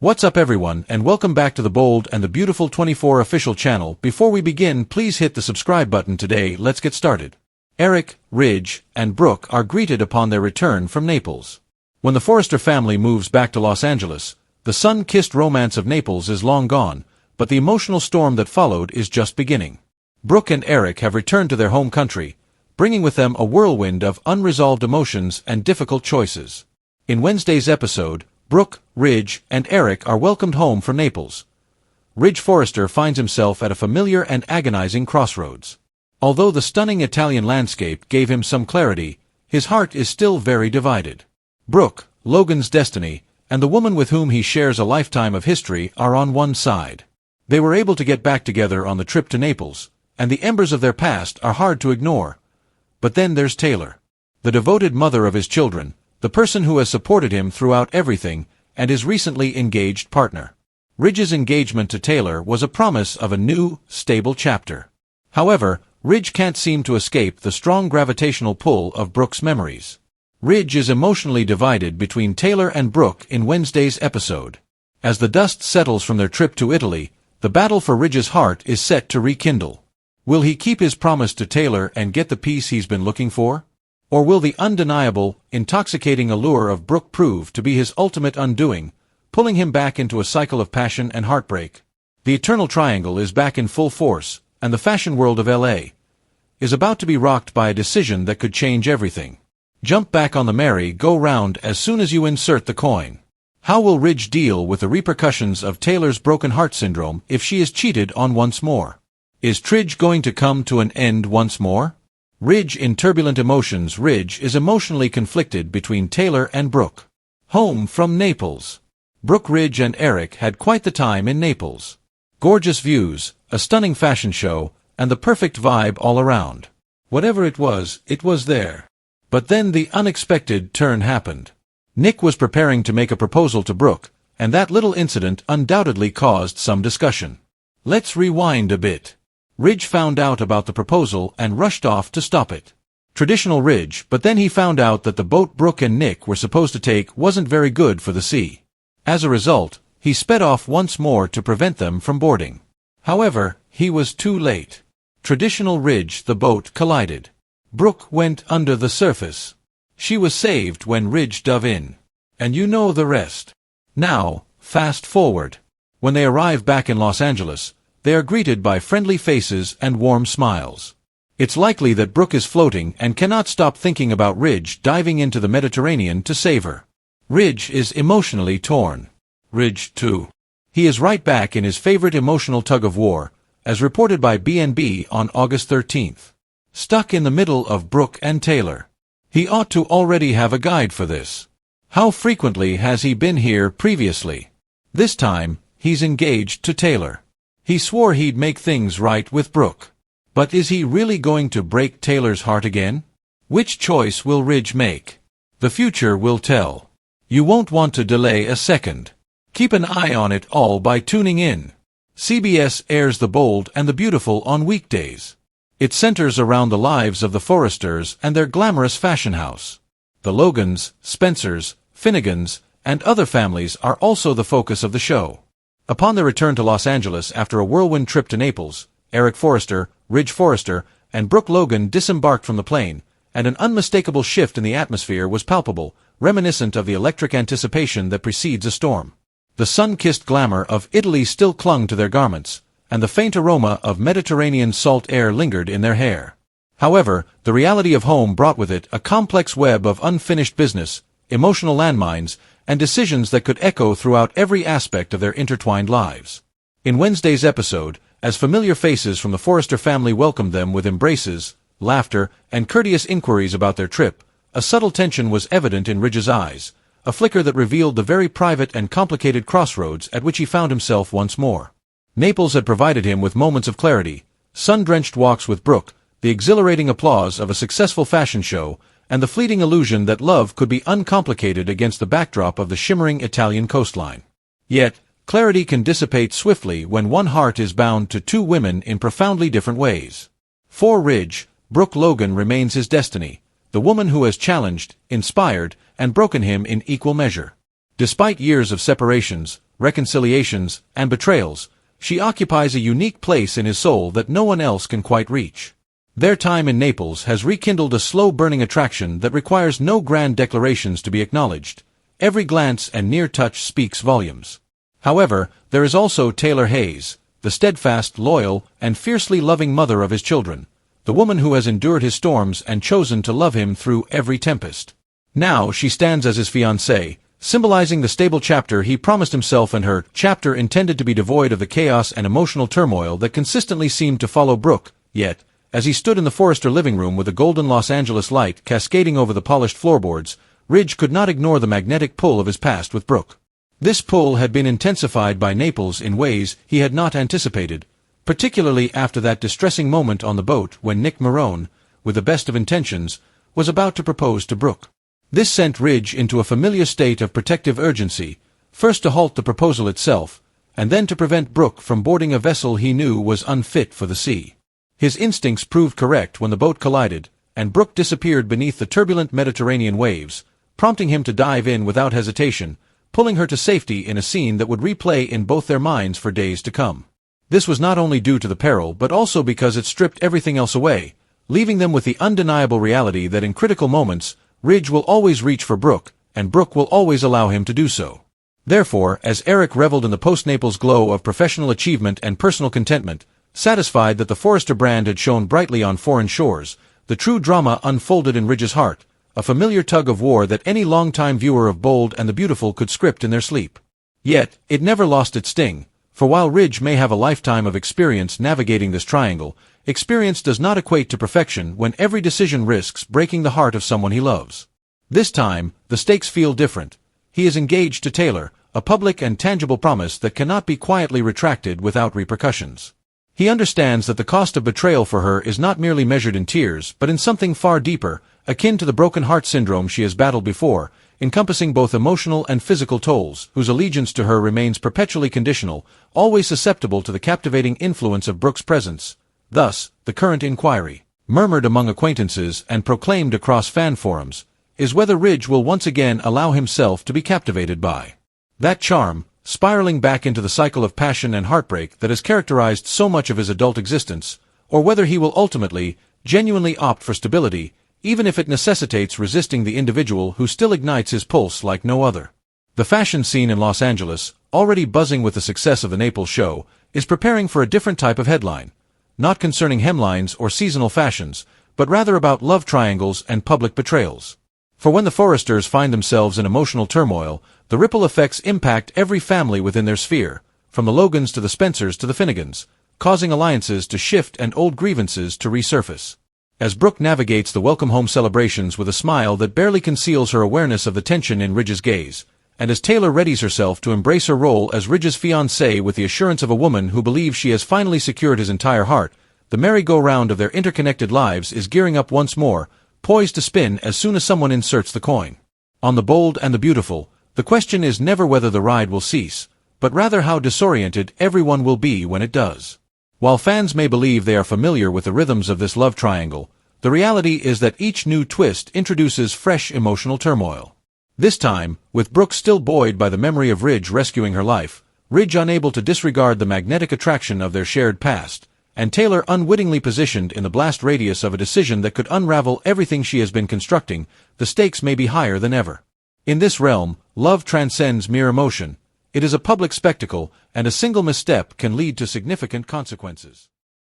What's up everyone, and welcome back to the Bold and the Beautiful 24 official channel. Before we begin, please hit the subscribe button today. Let's get started. Eric, Ridge, and Brooke are greeted upon their return from Naples. When the Forrester family moves back to Los Angeles, the sun-kissed romance of Naples is long gone, but the emotional storm that followed is just beginning. Brooke and Eric have returned to their home country, bringing with them a whirlwind of unresolved emotions and difficult choices. In Wednesday's episode, Brooke, Ridge, and Eric are welcomed home from Naples. Ridge Forrester finds himself at a familiar and agonizing crossroads. Although the stunning Italian landscape gave him some clarity, his heart is still very divided. Brooke, Logan's destiny, and the woman with whom he shares a lifetime of history are on one side. They were able to get back together on the trip to Naples, and the embers of their past are hard to ignore. But then there's Taylor, the devoted mother of his children, the person who has supported him throughout everything, and his recently engaged partner. Ridge's engagement to Taylor was a promise of a new, stable chapter. However, Ridge can't seem to escape the strong gravitational pull of Brooke's memories. Ridge is emotionally divided between Taylor and Brooke in Wednesday's episode. As the dust settles from their trip to Italy, the battle for Ridge's heart is set to rekindle. Will he keep his promise to Taylor and get the peace he's been looking for? Or will the undeniable, intoxicating allure of Brooke prove to be his ultimate undoing, pulling him back into a cycle of passion and heartbreak? The Eternal Triangle is back in full force, and the fashion world of LA is about to be rocked by a decision that could change everything. Jump back on the merry-go-round as soon as you insert the coin. How will Ridge deal with the repercussions of Taylor's broken heart syndrome if she is cheated on once more? Is Tridge going to come to an end once more? Ridge in turbulent emotions. Ridge is emotionally conflicted between Taylor and Brooke. Home from Naples. Brooke, Ridge, and Eric had quite the time in Naples. Gorgeous views, a stunning fashion show, and the perfect vibe all around. Whatever it was there. But then the unexpected turn happened. Nick was preparing to make a proposal to Brooke, and that little incident undoubtedly caused some discussion. Let's rewind a bit. Ridge found out about the proposal and rushed off to stop it. Traditional Ridge, but then he found out that the boat Brooke and Nick were supposed to take wasn't very good for the sea. As a result, he sped off once more to prevent them from boarding. However, he was too late. Traditional Ridge, the boat collided. Brooke went under the surface. She was saved when Ridge dove in. And you know the rest. Now, fast forward. When they arrive back in Los Angeles, they are greeted by friendly faces and warm smiles. It's likely that Brooke is floating and cannot stop thinking about Ridge diving into the Mediterranean to save her. Ridge is emotionally torn. Ridge, too. He is right back in his favorite emotional tug-of-war, as reported by BNB on August 13th. Stuck in the middle of Brooke and Taylor. He ought to already have a guide for this. How frequently has he been here previously? This time, he's engaged to Taylor. He swore he'd make things right with Brooke. But is he really going to break Taylor's heart again? Which choice will Ridge make? The future will tell. You won't want to delay a second. Keep an eye on it all by tuning in. CBS airs The Bold and the Beautiful on weekdays. It centers around the lives of the Forresters and their glamorous fashion house. The Logans, Spencers, Finnegans, and other families are also the focus of the show. Upon their return to Los Angeles after a whirlwind trip to Naples, Eric Forrester, Ridge Forrester, and Brooke Logan disembarked from the plane, and an unmistakable shift in the atmosphere was palpable, reminiscent of the electric anticipation that precedes a storm. The sun-kissed glamour of Italy still clung to their garments, and the faint aroma of Mediterranean salt air lingered in their hair. However, the reality of home brought with it a complex web of unfinished business, emotional landmines, and decisions that could echo throughout every aspect of their intertwined lives. In Wednesday's episode, as familiar faces from the Forrester family welcomed them with embraces, laughter, and courteous inquiries about their trip, a subtle tension was evident in Ridge's eyes, a flicker that revealed the very private and complicated crossroads at which he found himself once more. Naples had provided him with moments of clarity, sun-drenched walks with Brooke, the exhilarating applause of a successful fashion show, and the fleeting illusion that love could be uncomplicated against the backdrop of the shimmering Italian coastline. Yet, clarity can dissipate swiftly when one heart is bound to two women in profoundly different ways. For Ridge, Brooke Logan remains his destiny, the woman who has challenged, inspired, and broken him in equal measure. Despite years of separations, reconciliations, and betrayals, she occupies a unique place in his soul that no one else can quite reach. Their time in Naples has rekindled a slow-burning attraction that requires no grand declarations to be acknowledged. Every glance and near touch speaks volumes. However, there is also Taylor Hayes, the steadfast, loyal, and fiercely loving mother of his children, the woman who has endured his storms and chosen to love him through every tempest. Now she stands as his fiancée, symbolizing the stable chapter he promised himself and her, chapter intended to be devoid of the chaos and emotional turmoil that consistently seemed to follow Brooke. Yet, as he stood in the Forrester living room with a golden Los Angeles light cascading over the polished floorboards, Ridge could not ignore the magnetic pull of his past with Brooke. This pull had been intensified by Naples in ways he had not anticipated, particularly after that distressing moment on the boat when Nick Marone, with the best of intentions, was about to propose to Brooke. This sent Ridge into a familiar state of protective urgency, first to halt the proposal itself, and then to prevent Brooke from boarding a vessel he knew was unfit for the sea. His instincts proved correct when the boat collided, and Brooke disappeared beneath the turbulent Mediterranean waves, prompting him to dive in without hesitation, pulling her to safety in a scene that would replay in both their minds for days to come. This was not only due to the peril but also because it stripped everything else away, leaving them with the undeniable reality that in critical moments, Ridge will always reach for Brooke, and Brooke will always allow him to do so. Therefore, as Eric reveled in the post-Naples glow of professional achievement and personal contentment, satisfied that the Forrester brand had shone brightly on foreign shores, the true drama unfolded in Ridge's heart, a familiar tug-of-war that any long-time viewer of Bold and the Beautiful could script in their sleep. Yet, it never lost its sting, for while Ridge may have a lifetime of experience navigating this triangle, experience does not equate to perfection when every decision risks breaking the heart of someone he loves. This time, the stakes feel different. He is engaged to Taylor, a public and tangible promise that cannot be quietly retracted without repercussions. He understands that the cost of betrayal for her is not merely measured in tears, but in something far deeper, akin to the broken heart syndrome she has battled before, encompassing both emotional and physical tolls, whose allegiance to her remains perpetually conditional, always susceptible to the captivating influence of Brooke's presence. Thus, the current inquiry, murmured among acquaintances and proclaimed across fan forums, is whether Ridge will once again allow himself to be captivated by that charm, spiraling back into the cycle of passion and heartbreak that has characterized so much of his adult existence, or whether he will ultimately, genuinely opt for stability, even if it necessitates resisting the individual who still ignites his pulse like no other. The fashion scene in Los Angeles, already buzzing with the success of the Naples show, is preparing for a different type of headline, not concerning hemlines or seasonal fashions, but rather about love triangles and public betrayals. For when the Forresters find themselves in emotional turmoil, the ripple effects impact every family within their sphere, from the Logans to the Spencers to the Finnegans, causing alliances to shift and old grievances to resurface. As Brooke navigates the welcome home celebrations with a smile that barely conceals her awareness of the tension in Ridge's gaze, and as Taylor readies herself to embrace her role as Ridge's fiancée with the assurance of a woman who believes she has finally secured his entire heart, the merry-go-round of their interconnected lives is gearing up once more, poised to spin as soon as someone inserts the coin. On The Bold and the Beautiful, the question is never whether the ride will cease, but rather how disoriented everyone will be when it does. While fans may believe they are familiar with the rhythms of this love triangle, the reality is that each new twist introduces fresh emotional turmoil. This time, with Brooke still buoyed by the memory of Ridge rescuing her life, Ridge unable to disregard the magnetic attraction of their shared past, and Taylor unwittingly positioned in the blast radius of a decision that could unravel everything she has been constructing, the stakes may be higher than ever. In this realm, love transcends mere emotion. It is a public spectacle, and a single misstep can lead to significant consequences.